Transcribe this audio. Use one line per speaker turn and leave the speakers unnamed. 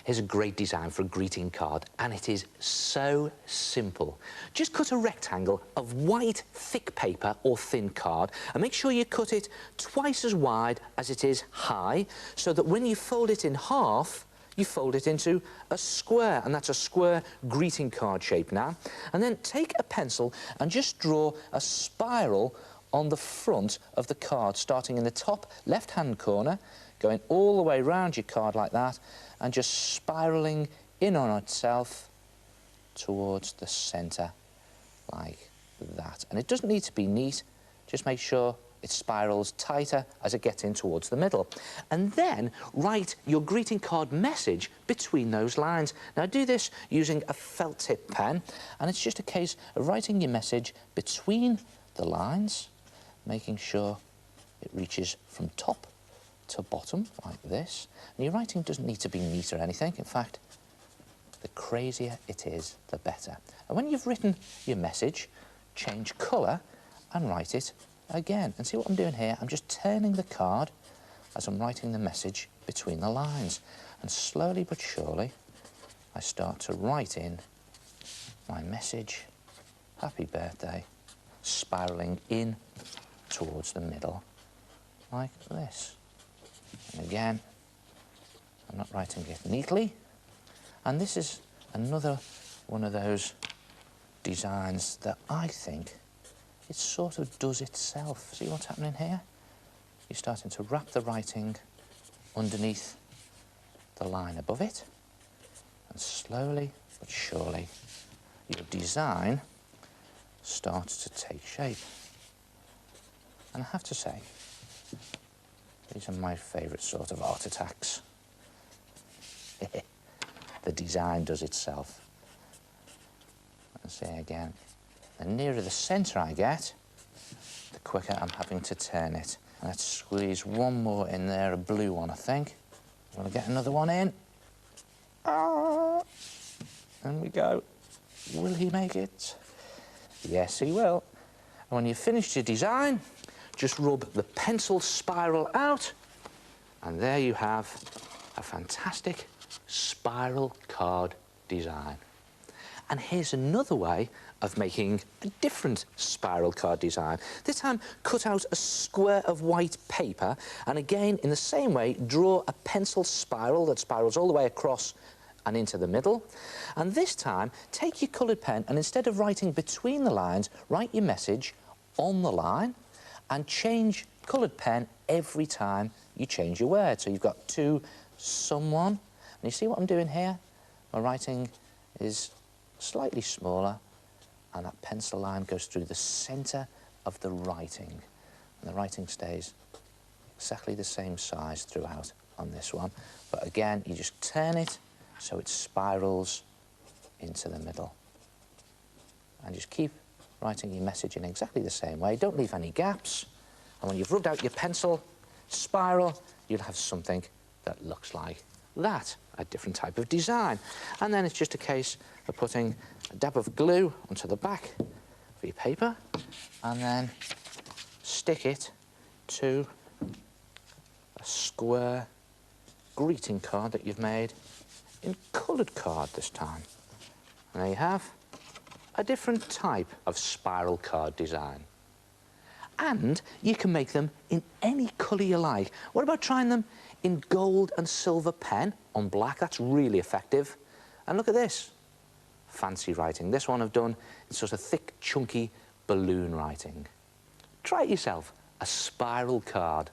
Here's a great design for a greeting card, and it is so simple. Just cut a rectangle of white thick paper or thin card, and make sure you cut it twice as wide as it is high, so that when you fold it in half, you fold it into a square, and that's a square greeting card shape now. And then take a pencil and just draw a spiral on the front of the card, starting in the top left-hand corner, going all the way round your card like that, and just spiralling in on itself towards the centre like that. And it doesn't need to be neat, just make sure it spirals tighter as it gets in towards the middle. And then write your greeting card message between those lines. Now do this using a felt tip pen, and it's just a case of writing your message between the lines, making sure it reaches from top to bottom like this. And your writing doesn't need to be neat or anything. In fact, the crazier it is, the better. And when you've written your message, change colour and write it again. And see what I'm doing here? I'm just turning the card as I'm writing the message between the lines. And slowly but surely, I start to write in my message, happy birthday, spiralling in towards the middle, like this. And again, I'm not writing it neatly. And this is another one of those designs that I think it sort of does itself. See what's happening here? You're starting to wrap the writing underneath the line above it, and slowly but surely your design starts to take shape. And I have to say, these are my favourite sort of art attacks. The design does itself. Let's say again, the nearer the centre I get, the quicker I'm having to turn it. Let's squeeze one more in there, a blue one, I think. I'm going to get another one in. Ah! And we go. Will he make it? Yes, he will. And when you've finished your design, just rub the pencil spiral out, and there you have a fantastic spiral card design. And here's another way of making a different spiral card design. This time, cut out a square of white paper, and again, in the same way, draw a pencil spiral that spirals all the way across and into the middle. And this time, take your coloured pen, and instead of writing between the lines, write your message on the line, and change coloured pen every time you change your word. So you've got to someone, and you see what I'm doing here? My writing is slightly smaller, and that pencil line goes through the centre of the writing, and the writing stays exactly the same size throughout on this one. But again, you just turn it so it spirals into the middle, and just keep writing your message in exactly the same way. Don't leave any gaps, and when you've rubbed out your pencil spiral, you'll have something that looks like that, a different type of design. And then it's just a case of putting a dab of glue onto the back of your paper, and then stick it to a square greeting card that you've made in coloured card this time. And there you have a different type of spiral card design. And you can make them in any colour you like. What about trying them in gold and silver pen on black? That's really effective. And look at this. Fancy writing. This one I've done in sort of thick, chunky balloon writing. Try it yourself. A spiral card.